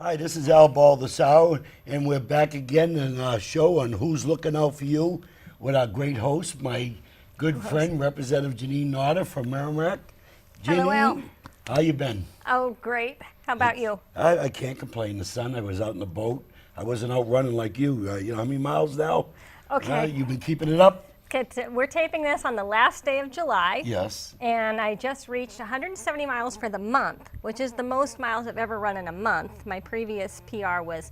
Hi, this is Al Baldessau, and we're back again in our show on Who's Looking Out for You with our great host, my good friend, Representative Jeanine Notter from Merrimack. Hello, Al. Jeanine, how you been? Oh, great. How about you? I can't complain. The sun, I was out in the boat. I wasn't out running like you. You know how many miles now? Okay. You've been keeping it up? We're taping this on the last day of July. Yes. And I just reached 170 miles for the month, which is the most miles I've ever run in a month. My previous PR was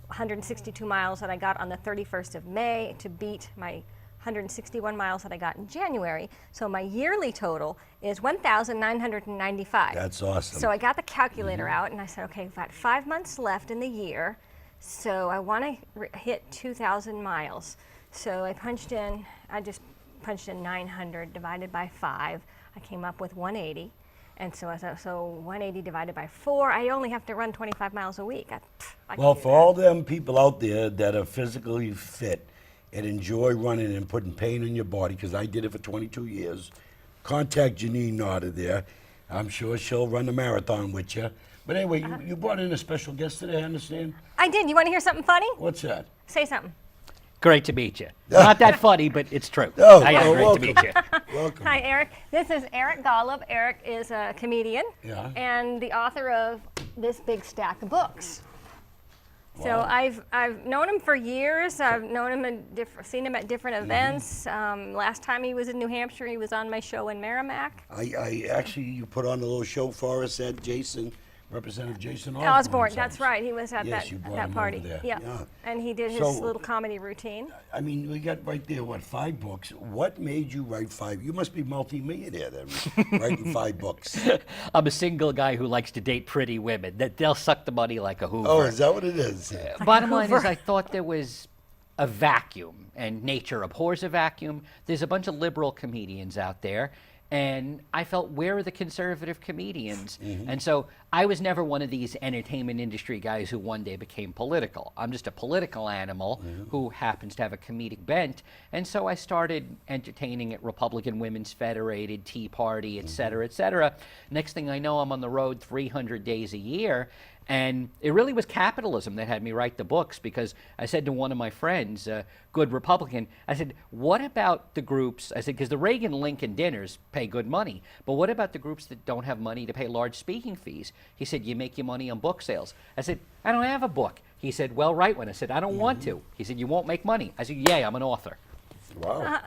162 miles that I got on the 31st of May to beat my 161 miles that I got in January. So my yearly total is 1,995. That's awesome. So I got the calculator out and I said, okay, I've got 5 months left in the year. So I want to hit 2,000 miles. So I just punched in 900 divided by 5. I came up with 180. And so I thought, so 180 divided by 4, I only have to run 25 miles a week. Well, for all them people out there that are physically fit and enjoy running and putting pain in your body, because I did it for 22 years, contact Jeanine Notter there. I'm sure she'll run the marathon with you. But anyway, you brought in a special guest today, I understand? I did. You want to hear something funny? What's that? Say something. Great to meet you. Not that funny, but it's true. Oh, Great welcome. to meet you. Welcome. Hi, Eric. This is Eric Golub. Eric is a comedian and the author of this big stack of books. So I've known him for years. I've known him seen him at different events. Last time he was in New Hampshire, he was on my show in Merrimack. I actually, you put on a little show for us at Representative Jason Osborne, that's right. He was at Yes, you brought that him party. over there. Yeah. And he did his little comedy routine. I mean, we got right there, 5 books? What made you write 5? You must be multi-millionaire then, writing 5 books. I'm a single guy who likes to date pretty women. They'll suck the money like a Hoover. Oh, is that what it is? Bottom line is I thought there was a vacuum, and nature abhors a vacuum. There's a bunch of liberal comedians out there, and I felt, where are the conservative comedians? And so I was never one of these entertainment industry guys who one day became political. I'm just a political animal who happens to have a comedic bent. And so I started entertaining at Republican Women's Federated, Tea Party, et cetera, et cetera. Next thing I know, I'm on the road 300 days a year. And it really was capitalism that had me write the books, because I said to one of my friends, a good Republican, I said, what about the groups? I said, because the Reagan-Lincoln dinners pay good money, but what about the groups that don't have money to pay large speaking fees? He said, you make your money on book sales. I said, I don't have a book. He said, well, write one. I said, I don't want to. He said, you won't make money. I said, yeah, I'm an author. Wow.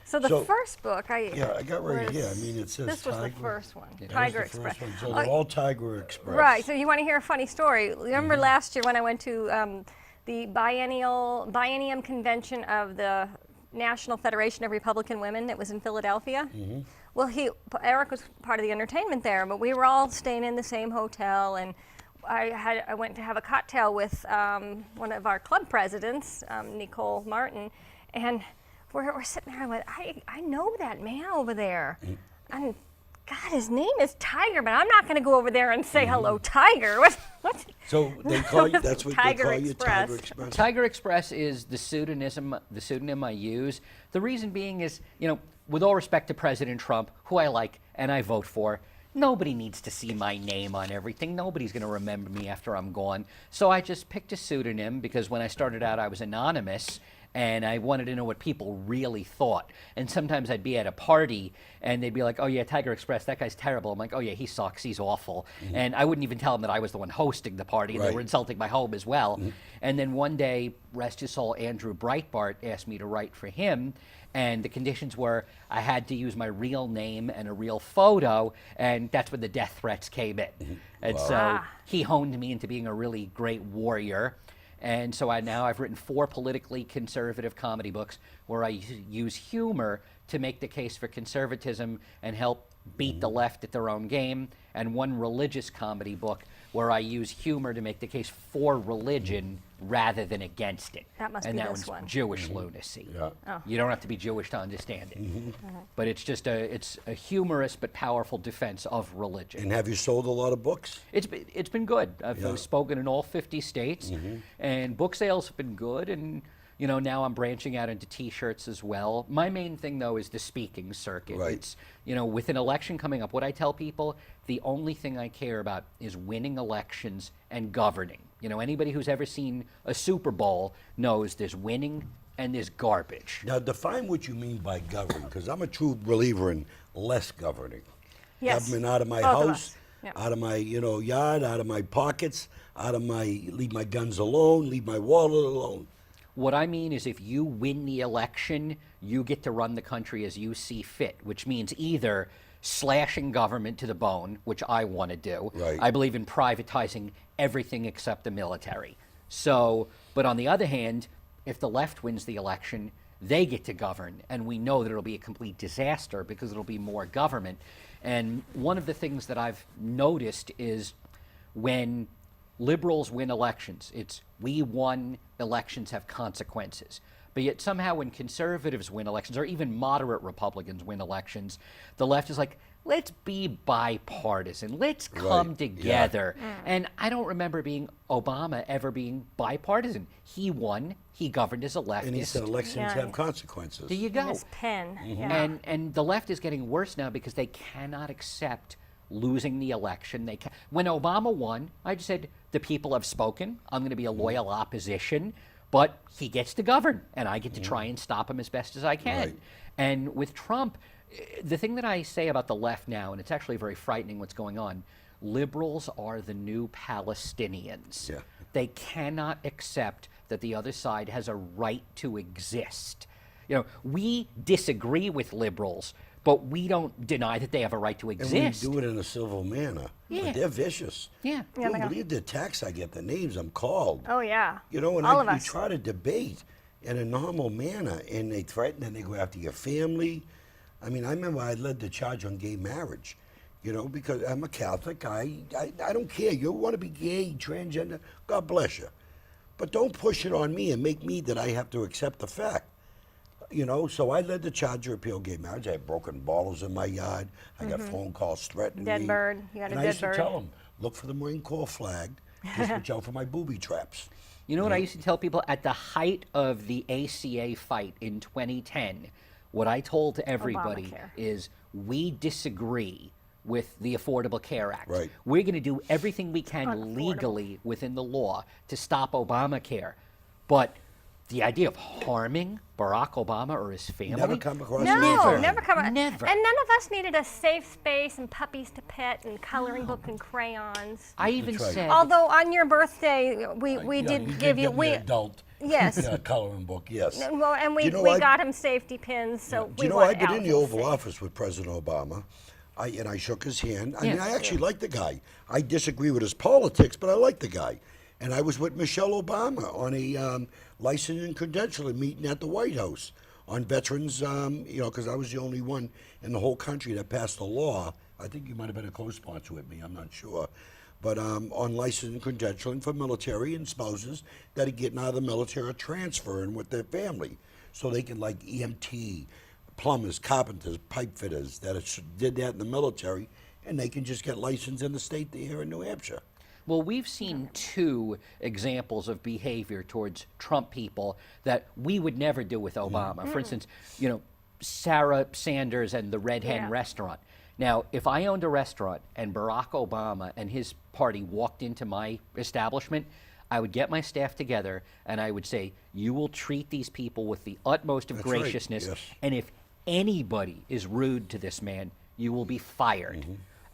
So the first book I got right here. I mean, it says this was Tiger. the first one, That Tiger was the Express. first one. So they're all Tiger Express. Right. So you want to hear a funny story? Remember last year when I went to the biennium convention of the National Federation of Republican Women that was in Philadelphia? Well, Eric was part of the entertainment there, but we were all staying in the same hotel, and I went to have a cocktail with one of our club presidents, Nicole Martin, and we're sitting there. I went, I know that man over there, and God, his name is Tiger, but I'm not going to go over there and say hello, Tiger. What? So they call you, that's what they Tiger call you, Express. Tiger Express? Tiger Express is the pseudonym I use. The reason being is, with all respect to President Trump, who I like and I vote for, nobody needs to see my name on everything. Nobody's going to remember me after I'm gone. So I just picked a pseudonym, because when I started out, I was anonymous, and I wanted to know what people really thought. And sometimes I'd be at a party, and they'd be like, oh yeah, Tiger Express, that guy's terrible. I'm like, oh yeah, he sucks, he's awful. And I wouldn't even tell them that I was the one hosting the party, and they were insulting my home as well. And then one day, rest his soul, Andrew Breitbart asked me to write for him, and the conditions were I had to use my real name and a real photo, and that's when the death threats came in. And so he honed me into being a really great warrior. And so I've written 4 politically conservative comedy books where I use humor to make the case for conservatism and help beat the left at their own game, and 1 religious comedy book where I use humor to make the case for religion rather than against it. That must and be that this one's one. Jewish lunacy. Yeah. Oh. You don't have to be Jewish to understand it. But it's just it's a humorous but powerful defense of religion. And have you sold a lot of books? It's been good. I've spoken in all 50 states, and book sales have been good, and You know, now I'm branching out into T-shirts as well. My main thing, though, is the speaking circuit. Right. It's, you know, with an election coming up, what I tell people, the only thing I care about is winning elections and governing. You know, anybody who's ever seen a Super Bowl knows there's winning and there's garbage. Now, define what you mean by governing, because I'm a true believer in less governing. Yes. Government out of my Both of house, us. Yep. out of my yard, out of my pockets, leave my guns alone, leave my wallet alone. What I mean is if you win the election, you get to run the country as you see fit, which means either slashing government to the bone, which I want to do. Right. I believe in privatizing everything except the military. So, but on the other hand, if the left wins the election, they get to govern, and we know that it'll be a complete disaster because it'll be more government. And one of the things that I've noticed is when liberals win elections, it's we won, elections have consequences. But yet somehow when conservatives win elections, or even moderate Republicans win elections, the left is like, let's be bipartisan. Let's come Right, together. And I don't remember Obama ever being bipartisan. He won. He governed as a leftist. And he said elections Yeah. have consequences. There you And go. his pen. Mm-hmm. Yeah. And the left is getting worse now because they cannot accept losing the election. When Obama won, I just said, the people have spoken. I'm going to be a loyal opposition, but he gets to govern, and I get to try and stop him as best as I can. Right. And with Trump, the thing that I say about the left now, and it's actually very frightening what's going on, liberals are the new Palestinians. Yeah. They cannot accept that the other side has a right to exist. You know, we disagree with liberals, but we don't deny that they have a right to And exist. we do it in a civil manner. Yeah. But they're vicious. Yeah. You Yeah, don't they are. believe the attacks I get, the names I'm called. Oh, yeah. You know, and All of we us. try to debate in a normal manner, and they threaten and they go after your family. I mean, I remember I led the charge on gay marriage, you know, because I'm a Catholic. I don't care. You want to be gay, transgender, God bless you. But don't push it on me and make me that I have to accept the fact. You know, so I led the charge to repeal gay marriage. I had broken bottles in my yard. I got phone calls threatening Dead me. bird. You got a and I dead used bird. to tell them, look for the Marine Corps flag. Just watch out for my booby traps. You know what I used to tell people at the height of the ACA fight in 2010? What I told to everybody Obamacare. is we disagree with the Affordable Care Act. Right. We're going to do everything we can Unaffordable. legally within the law to stop Obamacare. But the idea of harming Barack Obama or his family? Never come across No, anything. never come. Never. And none of us needed a safe space and puppies to pet and coloring book and crayons. I even That's right. said, Although on your birthday, we Yeah, did give you get me we an adult. yes. Yeah, coloring book, yes. Well, and we, Do you know we I- got him safety pins, so Do we you know, want I've been in the Al's Oval safe. Office with President Obama, and I shook his hand. I Yeah. mean, I actually like the guy. I disagree with his politics, but I like the guy. And I was with Michelle Obama on a license and credentialing meeting at the White House on veterans, you know, because I was the only one in the whole country that passed a law. I think you might have been a co-sponsor with me, I'm not sure. But on license and credentialing for military and spouses that are getting out of the military or transferring with their family. So they can, like EMT, plumbers, carpenters, pipe fitters that did that in the military, and they can just get licensed in the state here in New Hampshire. well, we've seen two examples of behavior towards Trump people that we would never do with Obama. For instance, you know, Sarah Sanders and the Red Hen Yeah. restaurant. Now, if I owned a restaurant and Barack Obama and his party walked into my establishment, I would get my staff together and I would say, you will treat these people with the utmost of That's right, graciousness. yes. And if anybody is rude to this man, you will be fired.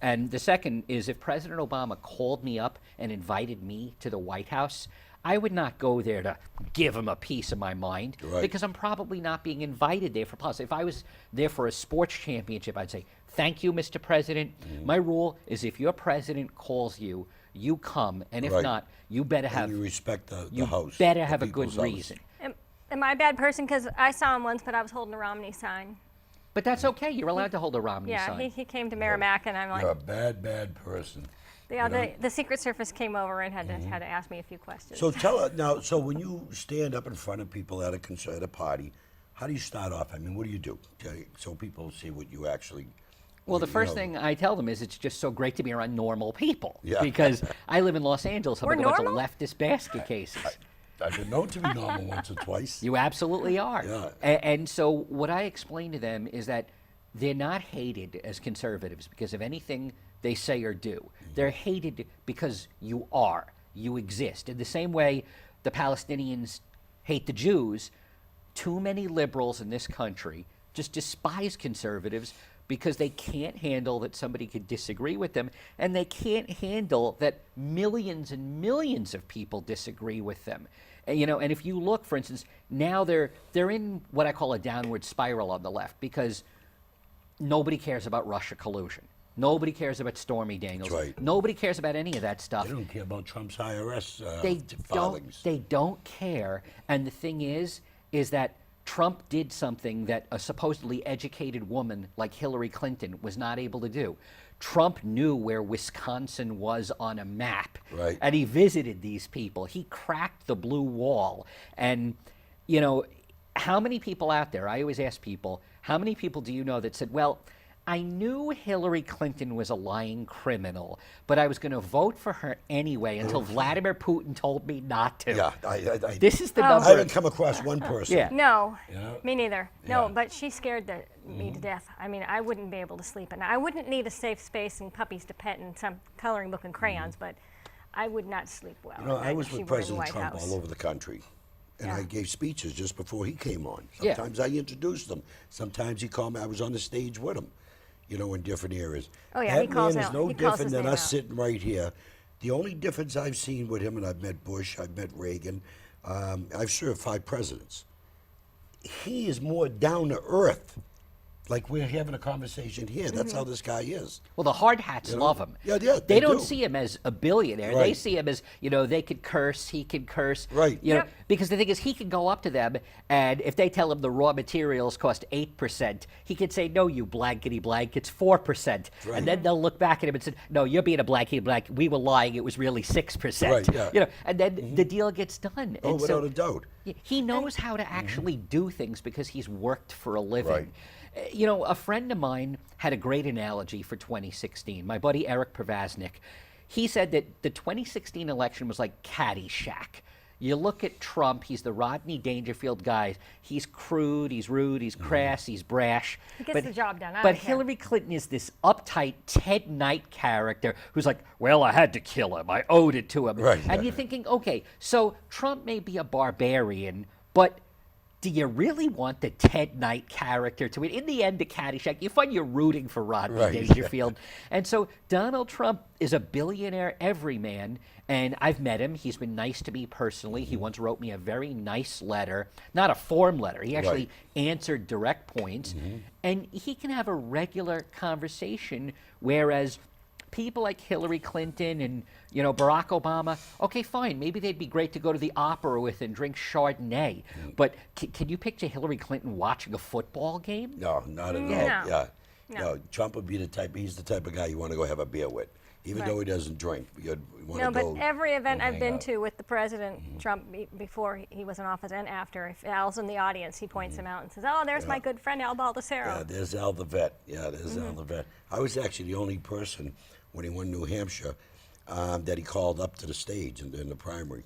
And the second is if President Obama called me up and invited me to the White House, I would not go there to give him a piece of my mind Right. because I'm probably not being invited there for politics. If I was there for a sports championship, I'd say, thank you, Mr. President. My rule is if your president calls you, you come. And if Right. not, you better have, And you respect the you house. better the have a good people's house. reason. Am I a bad person? Because I saw him once, but I was holding a Romney sign. But that's okay. You're allowed to hold a Romney Yeah, sign. he came to Merrimack, and I'm like, You're a bad, bad person. yeah, the Secret Service came over and had to ask me a few questions. So tell us now. So when you stand up in front of people at a party, how do you start off? I mean, what do you do so people see what you actually? Well, the you first know? thing I tell them is it's just so great to be around normal people. Yeah. Because I live in Los Angeles. I'm We're like a bunch of normal? leftist basket cases. I've been known to be normal once or twice. You absolutely are. Yeah. And so what I explain to them is that they're not hated as conservatives because of anything they say or do. They're hated because you are. You exist. In the same way the Palestinians hate the Jews, too many liberals in this country just despise conservatives because they can't handle that somebody could disagree with them, and they can't handle that millions and millions of people disagree with them. And, you know, and if you look, for instance, now they're in what I call a downward spiral on the left because nobody cares about Russia collusion. Nobody cares about Stormy Daniels. That's right. Nobody cares about any of that stuff. They don't care about Trump's IRS They filings. don't care. And the thing is that Trump did something that a supposedly educated woman like Hillary Clinton was not able to do. Trump knew where Wisconsin was on a map. Right. And he visited these people. He cracked the blue wall. And, you know, how many people out there, I always ask people, how many people do you know that said, well, I knew Hillary Clinton was a lying criminal, but I was going to vote for her anyway until Vladimir Putin told me not to. Yeah, This is the I number. haven't come across one person. Yeah. No, Yeah. me neither. Yeah. No, but she scared me to death. I mean, I wouldn't be able to sleep at night. I wouldn't need a safe space and puppies to pet and some coloring book and crayons, but I would not sleep well. You know, at I night was if she with were in the President White Trump House. all over the country. And Yeah. I gave speeches just before he came on. Yeah. Sometimes I introduced him. Sometimes he called me. I was on the stage with him, you know, in different areas. Oh, yeah, that he calls man out- is no he calls different his than name us out. sitting right here. The only difference I've seen with him, and I've met Bush, I've met Reagan, I've served 5 presidents. He is more down to earth. Like we're having a conversation here. Mm-hmm. That's how this guy is. Well, the hard hats You know? love him. Yeah, They they don't do. see him as a billionaire. They Right. see him as, you know, they could curse, he could curse. Right. You know, Yep. because the thing is, he could go up to them, and if they tell him the raw materials cost 8%, he could say, no, you blankety blank, it's 4%. Right. And then they'll look back at him and say, no, you're being a blankety blank. We were lying. It was really 6%. Right, yeah. You know, and then the deal gets done. Oh, And so- without a doubt. he knows how to actually do things because he's worked for a living. Right. You know, a friend of mine had a great analogy for 2016. My buddy Eric Provaznik, he said that the 2016 election was like Caddyshack. You look at Trump, he's the Rodney Dangerfield guy. He's crude, he's rude, he's crass, he's brash. He gets the job done. I But don't care. Hillary Clinton is this uptight Ted Knight character who's like, well, I had to kill him. I owed it to him. Right. And you're thinking, okay, so Trump may be a barbarian, but do you really want the Ted Knight character to win? In the end, the Caddyshack, you find you're rooting for Rodney Right. Dangerfield. And so Donald Trump is a billionaire everyman, and I've met him. He's been nice to me personally. He once wrote me a very nice letter, not a form letter. He actually answered direct points, and he can have a regular conversation, whereas people like Hillary Clinton and, you know, Barack Obama, okay, fine, maybe they'd be great to go to the opera with and drink Chardonnay. But can you picture Hillary Clinton watching a football game? No, not at all. No. Yeah. No. Trump would be the type, he's the type of guy you want to go have a beer with. Even though he doesn't drink. You want No, to but go every event and I've hang been out. to with the president, Trump, before he was in office and after, if Al's in the audience, he points him out and says, oh, there's my good friend Al Baldessaro. Yeah, there's Al the vet. Yeah, there's Al the vet. I was actually the only person when he won New Hampshire that he called up to the stage in the primary.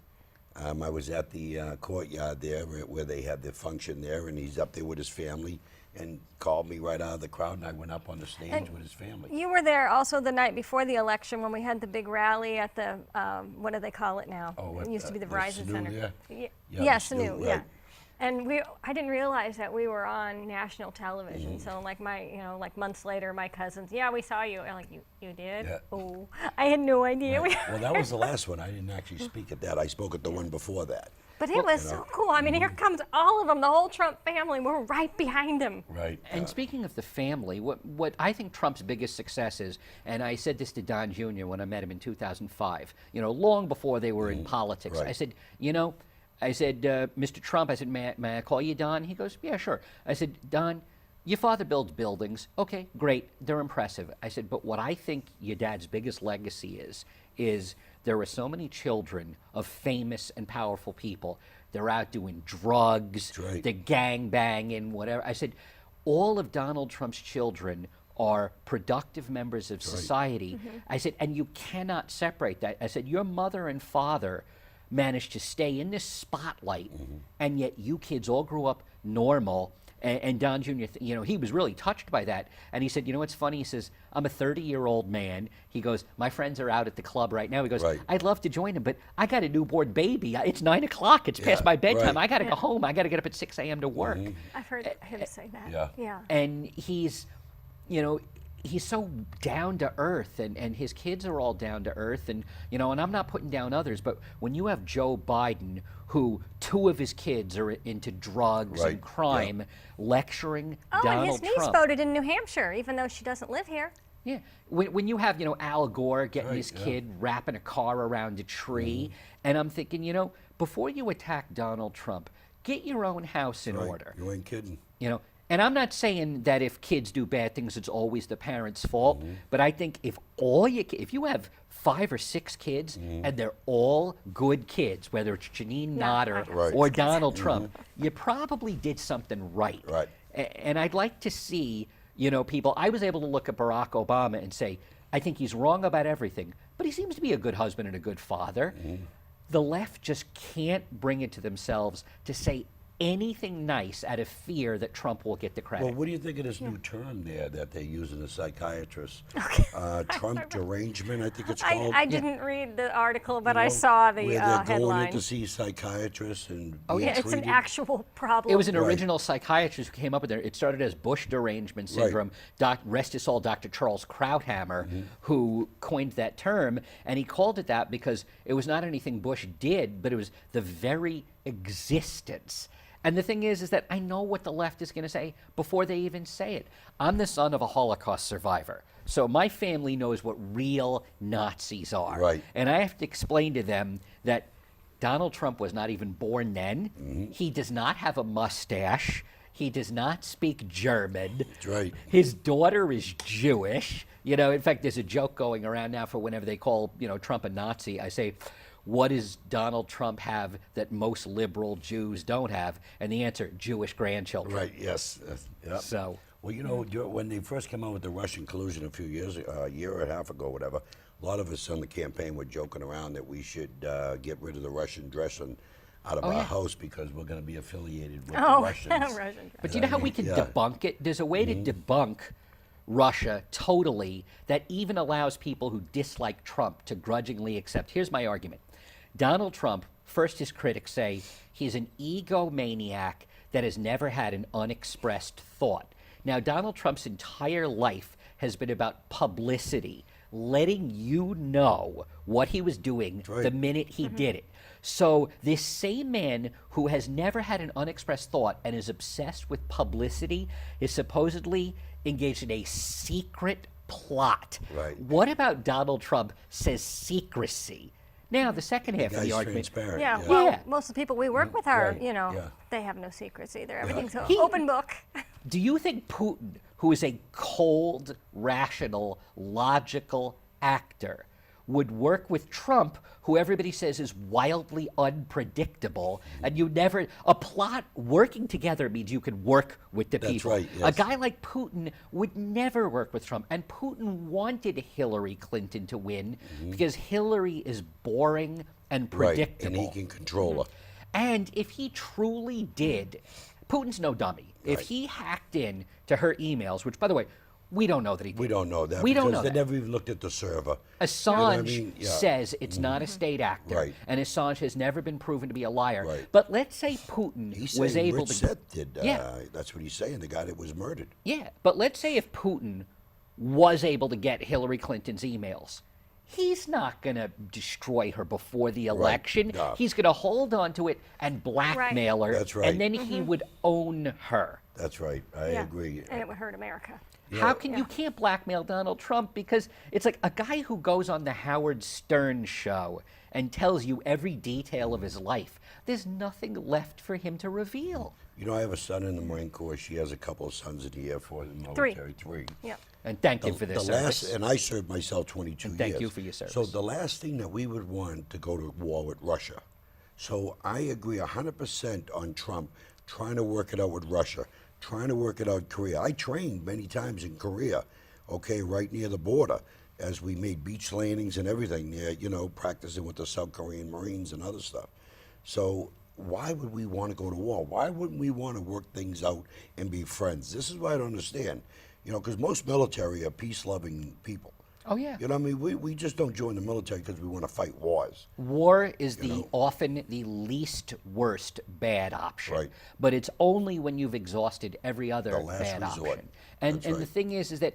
I was at the courtyard there where they had their function there, and he's up there with his family and called me right out of the crowd, and I went up on the stage And with his family. You were there also the night before the election when we had the big rally at the, what do they call it now? Oh, it used to be the the Verizon Sanu, Center. yeah. Ye- Yeah, yeah, the Sanu, Sanu, yeah. right. And I didn't realize that we were on national television. So like like months later, my cousins, yeah, we saw you. I'm like, you did? Yeah. Oh, I had no idea. Well, that was the last one. I didn't actually speak at that. I spoke at the one before that. But it was so cool. I mean, here comes all of them, the whole Trump family. We're right behind him. Right. And speaking of the family, what I think Trump's biggest success is, and I said this to Don Jr. when I met him in 2005, you know, long before they were in politics. Right. I said, Mr. Trump, I said, may I call you Don? He goes, yeah, sure. I said, Don, your father builds buildings. Okay, great. They're impressive. I said, but what I think your dad's biggest legacy is there are so many children of famous and powerful people. They're out doing drugs, That's right. they're gang banging, whatever. I said, all of Donald Trump's children are productive members of society. I said, and you cannot separate that. I said, your mother and father managed to stay in this spotlight, and yet you kids all grew up normal. And Don Jr., he was really touched by that. And he said, what's funny? He says, I'm a 30-year-old man. He goes, my friends are out at the club right now. He goes, Right. I'd love to join them, but I got a newborn baby. It's 9 o'clock. It's past my bedtime. right. I got to go home. I got to get up at 6 a.m. to work. I've heard him say that. Yeah. Yeah. And he's so down to earth, and his kids are all down to earth, and and I'm not putting down others, but when you have Joe Biden, who 2 of his kids are into drugs Right, and crime, lecturing Oh, Donald and his niece Trump. voted in New Hampshire, even though she doesn't live here. Yeah, when you have Al Gore getting Right, his yeah. kid wrapping a car around a tree, and I'm thinking, before you attack Donald Trump, get your own house in Right. order. You ain't kidding. And I'm not saying that if kids do bad things, it's always the parents' fault. But I think if you have 5 or 6 kids and they're all good kids, whether it's Jeanine Notter Right. or Donald Trump, you probably did something right. Right. And I'd like to see, people. I was able to look at Barack Obama and say, I think he's wrong about everything, but he seems to be a good husband and a good father. The left just can't bring it to themselves to say anything nice out of fear that Trump will get the credit. Well, what do you think of this new term there that they're using, a psychiatrist? Trump derangement, I think it's called. I didn't read the article, but I saw the where they're going headline. in to see psychiatrists and Oh, being yeah. It's an treated. actual problem. It was an Right. original psychiatrist who came up with it. It started as Bush derangement syndrome. Rest his soul, Dr. Charles Krauthammer, who coined that term, and he called it that because it was not anything Bush did, but it was the very existence. And the thing is that I know what the left is going to say before they even say it. I'm the son of a Holocaust survivor. So my family knows what real Nazis are. Right. And I have to explain to them that Donald Trump was not even born then. He does not have a mustache. He does not speak German. That's right. His daughter is Jewish. In fact, there's a joke going around now for whenever they call, Trump a Nazi. I say, what does Donald Trump have that most liberal Jews don't have? And the answer, Jewish grandchildren. Right, yes. Yep. So, Well, when they first came out with the Russian collusion a year and a half ago, whatever, a lot of us on the campaign were joking around that we should get rid of the Russian dressing out of our house because we're going to be affiliated with the Russians. Russian. but do you know how we can debunk it? There's a way to debunk Russia totally that even allows people who dislike Trump to grudgingly accept. Here's my argument. Donald Trump, first his critics say, he's an egomaniac that has never had an unexpressed thought. Now, Donald Trump's entire life has been about publicity, letting you know what he was doing the minute he did it. So this same man who has never had an unexpressed thought and is obsessed with publicity is supposedly engaged in a secret plot. Right. What about Donald Trump says secrecy? Now, the second half of the Guy's argument. transparent. Yeah, Yeah. well, Yeah. most of the people we work with are, Right, yeah. they have no secrets either. Everything's an He- open book. Do you think Putin, who is a cold, rational, logical actor, would work with Trump, who everybody says is wildly unpredictable, and a plot working together means you can work with the That's people. right, A yes. guy like Putin would never work with Trump, and Putin wanted Hillary Clinton to win because Hillary is boring and Right, predictable. and he can control her. And if he truly did, Putin's no dummy. If he hacked in to her emails, which, by the way, we don't know that he did. We don't know that We don't because know they that. never even looked at the server. Assange You know what I mean? Yeah. says it's not a state actor, Right. and Assange has never been proven to be a liar. Right. But let's say Putin He's was saying able Rich to. Seth did. Yeah. That's what he's saying. The guy that was murdered. Yeah, but let's say if Putin was able to get Hillary Clinton's emails, he's not going to destroy her before the election. No. He's going to hold on to it and blackmail her. That's right. And then he would own her. That's right. I Yeah. agree. And it would hurt America. How can you can't blackmail Donald Trump because it's like a guy who goes on the Howard Stern show and tells you every detail of his life. There's nothing left for him to reveal. You know, I have a son in the Marine Corps. She has a couple of sons in the Air Force and military. Three. Yep. And thank you for this service. And I served myself 22 And years. thank you for your service. So the last thing that we would want to go to war with Russia. So I agree 100% on Trump trying to work it out with Russia, trying to work it out in Korea. I trained many times in Korea, okay, right near the border. as we made beach landings and everything there, you know, practicing with the South Korean Marines and other stuff. So why would we want to go to war? Why wouldn't we want to work things out and be friends? This is what I don't understand. You know, because most military are peace-loving people. Oh, yeah. You know what I mean? We just don't join the military because we want to fight wars. War is know? often the least worst bad option. Right. But it's only when you've exhausted every other The last bad resort. option. And That's the right. thing is that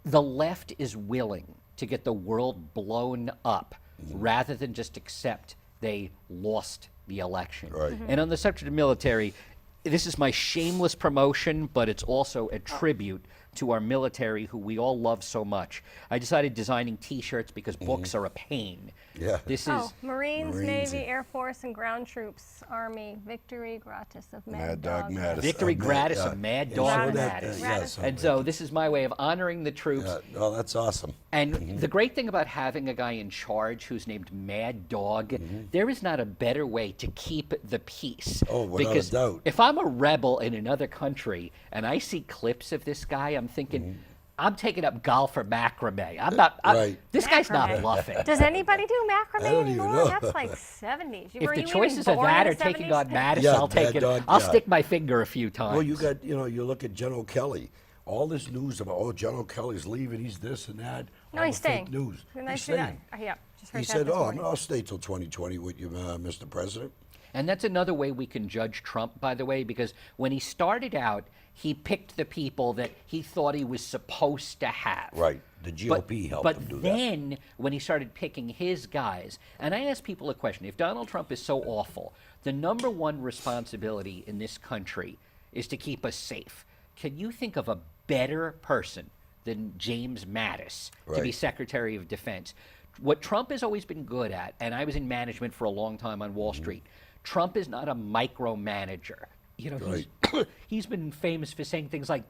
the left is willing to get the world blown up Mm-hmm. rather than just accept they lost the election. Right. Mhm. And on the subject of military, this is my shameless promotion, but it's also a tribute to our military who we all love so much. I decided designing T-shirts because books are a pain. Yeah. This is Oh, Marines, Marines Navy, and- Air Force, and Ground Troops, Army, victory gratis of Mad Dog Mattis. Victory gratis yeah. of Mad Yeah, Dog so that- Mattis. yeah, so And so this is my way of honoring the troops. Yeah, oh, that's awesome. And the great thing about having a guy in charge who's named Mad Dog, there is not a better way to keep the peace. Oh, without a because doubt. if I'm a rebel in another country and I see clips of this guy, I'm thinking, I'm taking up golf or macrame. I'm not. Right. This guy's not Macrame. bluffing. Does anybody do macrame I don't even anymore? know. That's like 70s. If Were the you choices even are born that in or the taking 70s? on Mattis, Yeah, I'll take Mad it. Dog, I'll yeah. stick my finger a few times. Well, you got, you know, you look at General Kelly. All this news about, oh, General Kelly's leaving, he's this and that. No, all he's the fake staying. news. Didn't I He's see that? staying. Yeah, just heard He that said, this oh, morning. no, I'll stay till 2020 with you, Mr. President. And that's another way we can judge Trump, by the way, because when he started out, he picked the people that he thought he was supposed to have. Right. The GOP helped him do But that. then, when he started picking his guys, and I ask people a question, if Donald Trump is so awful, the number one responsibility in this country is to keep us safe. Can you think of a better person than James Mattis to be Right. Secretary of Defense? What Trump has always been good at, and I was in management for a long time on Wall Street, Trump is not a micromanager. You know, he's been famous for saying things like,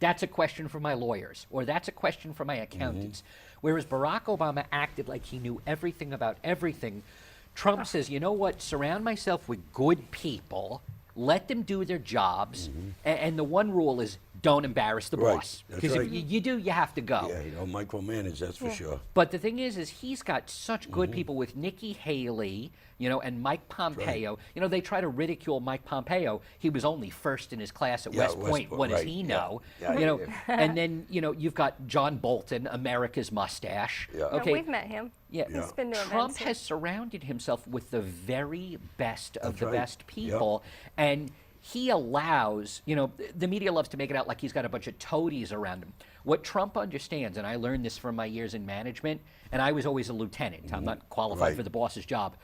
that's a question for my lawyers, or that's a question for my accountants. Whereas Barack Obama acted like he knew everything about everything. Trump says, you know what, surround myself with good people, let them do their jobs, and the one rule is don't embarrass the Right, boss. that's Because right. if you do, you have to go. Yeah, you don't micromanage, that's for sure. But the thing is he's got such good people with Nikki Haley, you know, and Mike Pompeo. You know, they try to ridicule Mike Pompeo. He was only first in his class at Yeah, West West Point. Point, What does right, he yeah. know? Yeah, you know, yeah. and then you know you've got John Bolton, America's mustache. Yeah. Yeah, Okay. we've met him. Yeah. He's been to Trump events here. has surrounded himself with the very best of That's the right. best Yep. people, and he allows, you know, the media loves to make it out like he's got a bunch of toadies around him. What Trump understands, and I learned this from my years in management, and I was always a lieutenant. I'm not qualified Right. for the boss's job.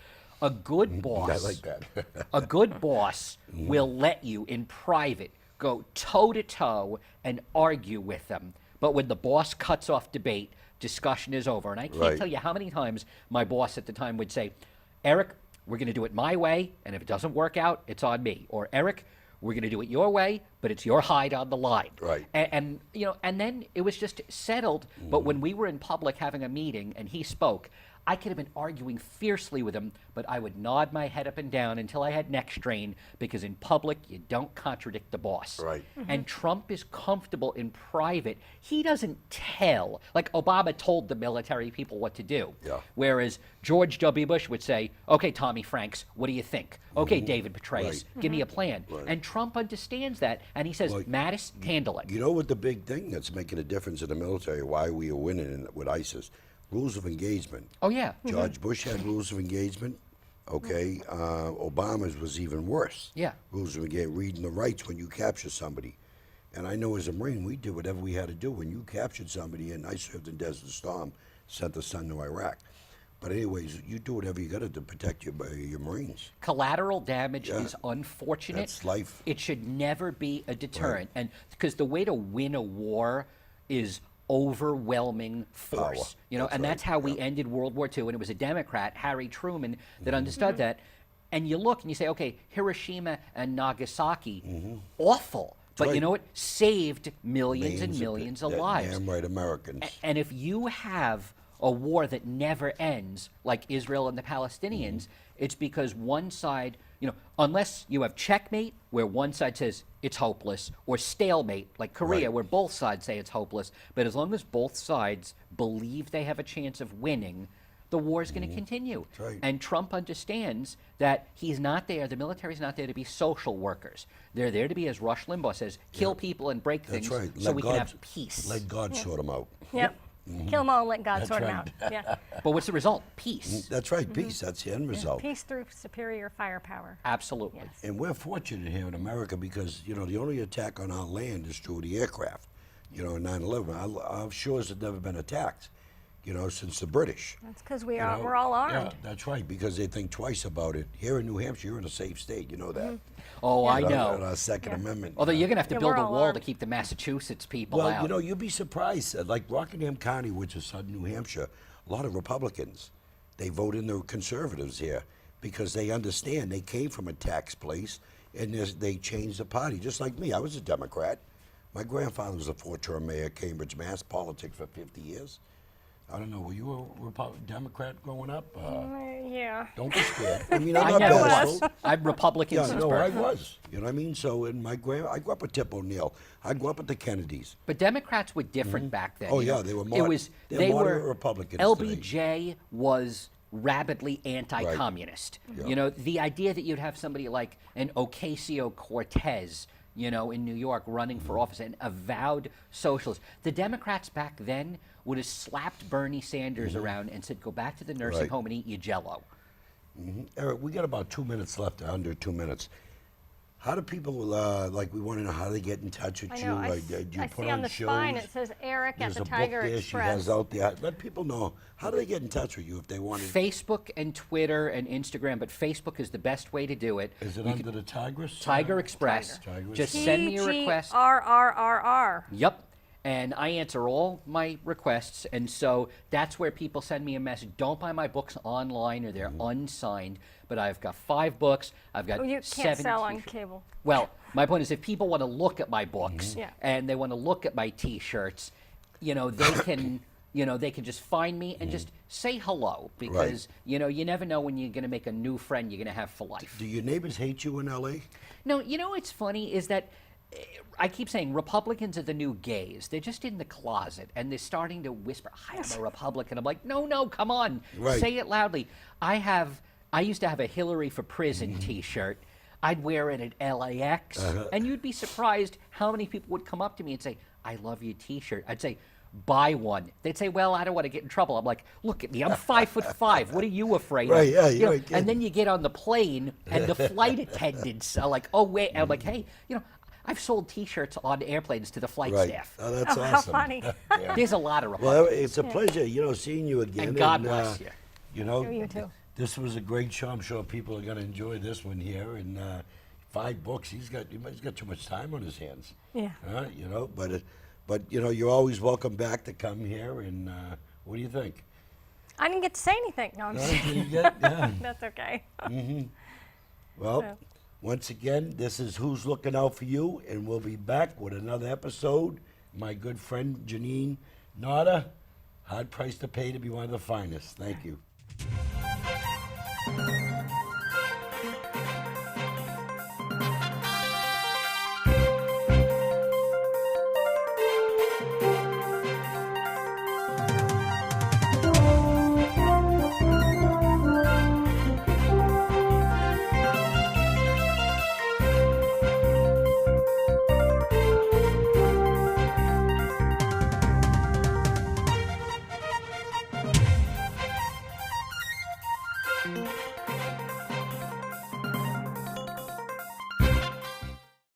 A good boss, I like that. a good boss will let you in private go toe to toe and argue with them. But when the boss cuts off debate, discussion is over. And I can't Right. tell you how many times my boss at the time would say, Eric, we're going to do it my way, and if it doesn't work out, it's on me. Or Eric, we're going to do it your way, but it's your hide on the line. Right. And you know, and then it was just settled. But when we were in public having a meeting and he spoke, I could have been arguing fiercely with him, but I would nod my head up and down until I had neck strain, because in public, you don't contradict the boss. Right. And Trump is comfortable in private. He doesn't tell. Like Obama told the military people what to do. Yeah. Whereas George W. Bush would say, okay, Tommy Franks, what do you think? Okay, David Petraeus, Right. give me a plan. Right. And Trump understands that, and he says, Well, Mattis, handle it. You know what the big thing that's making a difference in the military, why we are winning with ISIS? Rules of engagement. Oh, yeah. George Bush had rules of engagement. Okay, Obama's was even worse. Yeah. Rules of engagement, reading the rights when you capture somebody. And I know as a Marine, we did whatever we had to do. When you captured somebody, and I served in Desert Storm, sent the son to Iraq. But anyways, you do whatever you got to protect your Marines. Collateral damage Yeah. is unfortunate. That's life. It should never be a deterrent. And because the way to win a war is overwhelming force. Power. You know, That's and right. that's how we Yep. ended World War II. And it was a Democrat, Harry Truman, that Mm-hmm. understood that. And you look and you say, okay, Hiroshima and Nagasaki, awful. But you right. know what? Saved millions and Millions millions of of lives. damn right Americans. And if you have a war that never ends, like Israel and the Palestinians, it's because one side, unless you have checkmate, where one side says it's hopeless, or stalemate, like Korea, where both sides say it's hopeless, but as long as both sides believe they have a chance of winning, the war is going to continue. That's right. And Trump understands that he's not there, the military's not there to be social workers. They're there to be, as Rush Limbaugh says, kill people and break That's things right. so Let we God- can have peace. Let God sort them out. Yep. Kill them all and let God That's sort them right. out. Yeah. But what's the result? Peace. That's right, peace. That's the end result. Peace through superior firepower. Absolutely. Yes. And we're fortunate here in America because, the only attack on our land is through the aircraft. In 9/11, our shores have never been attacked, since the British. That's because You we're know? all armed. Yeah, that's right, because they think twice about it. Here in New Hampshire, you're in a safe state, you know that. Oh, I And know. our Second Yeah. Amendment. Although you're going to have to Yeah, build we're a all wall to armed. keep the Massachusetts people Well, out. you'd be surprised. Like Rockingham County, which is southern New Hampshire, a lot of Republicans, they vote in the conservatives here because they understand they came from a tax place and they changed the party. Just like me, I was a Democrat. My grandfather was a 4-term mayor of Cambridge, Mass, politics for 50 years. I don't know, were you a Democrat growing up? Yeah. Don't be scared. I mean, I'm I not never bashful. was. I'm Republican Yeah, since no, birth. I was. You know what I mean? So, I grew up with Tip O'Neill. I grew up with the Kennedys. But Democrats were different back then. Oh, you know. yeah, they were they're they moderate were Republicans LBJ was rabidly anti-communist. Yeah. The idea that you'd have somebody like an Ocasio-Cortez, in New York running for office, an avowed socialist. The Democrats back then would have slapped Bernie Sanders around and said, "Go back to the nursing Right. home and eat your Jell-O." Eric, we got about 2 minutes left, under 2 minutes. How do people, we want to know how they get in touch with I you? know. I Do you put see on the shows? spine it says Eric There's at a the Tiger book there she Express. has out there. Let people know. How do they get in touch with you if they want to? Facebook and Twitter and Instagram, but Facebook is the best way to do it. Is it You under the Tigress? Tiger Express. Tiger. Just send me a request. TGRRRR. Yep. And I answer all my requests. And so that's where people send me a message. Don't buy my books online or they're unsigned. But I've got 5 books. I've got Oh, you 7 can't sell on t-shirts. cable. Well, my point is if people want to look at my books Yeah. and they want to look at my T-shirts, they can, they can just find me and just say hello because, you never know when you're going to make a new friend you're going to have for life. Do your neighbors hate you in L.A.? No, what's funny is that I keep saying Republicans are the new gays. They're just in the closet and they're starting to whisper, "I'm a Republican." I'm like, no, come on, Right. say it loudly. I used to have a Hillary for Prison T-shirt. I'd wear it at LAX, and you'd be surprised how many people would come up to me and say, "I love your T-shirt." I'd say, "Buy one." They'd say, "Well, I don't want to get in trouble." I'm like, "Look at me, I'm 5'5". What are you afraid Right, of?" yeah, You you're know, a kid. and then you get on the plane, and the flight attendants are like, "Oh wait," I'm like, "Hey, I've sold T-shirts on airplanes to the flight Right. staff." Oh, that's Oh, awesome. how funny. There's a lot of Republicans. Well, it's a pleasure, seeing you again. And God bless you. You too. This was a great show. I'm sure people are going to enjoy this one here. And 5 books. He's got too much time on his hands. Yeah. But you're always welcome back to come here. And what do you think? I didn't get to say anything. No, I'm just Yeah. That's okay. Well, Yeah. once again, this is Who's Looking Out for You, and we'll be back with another episode. My good friend Jeanine Nada, hard price to pay to be one of the finest. Thank you.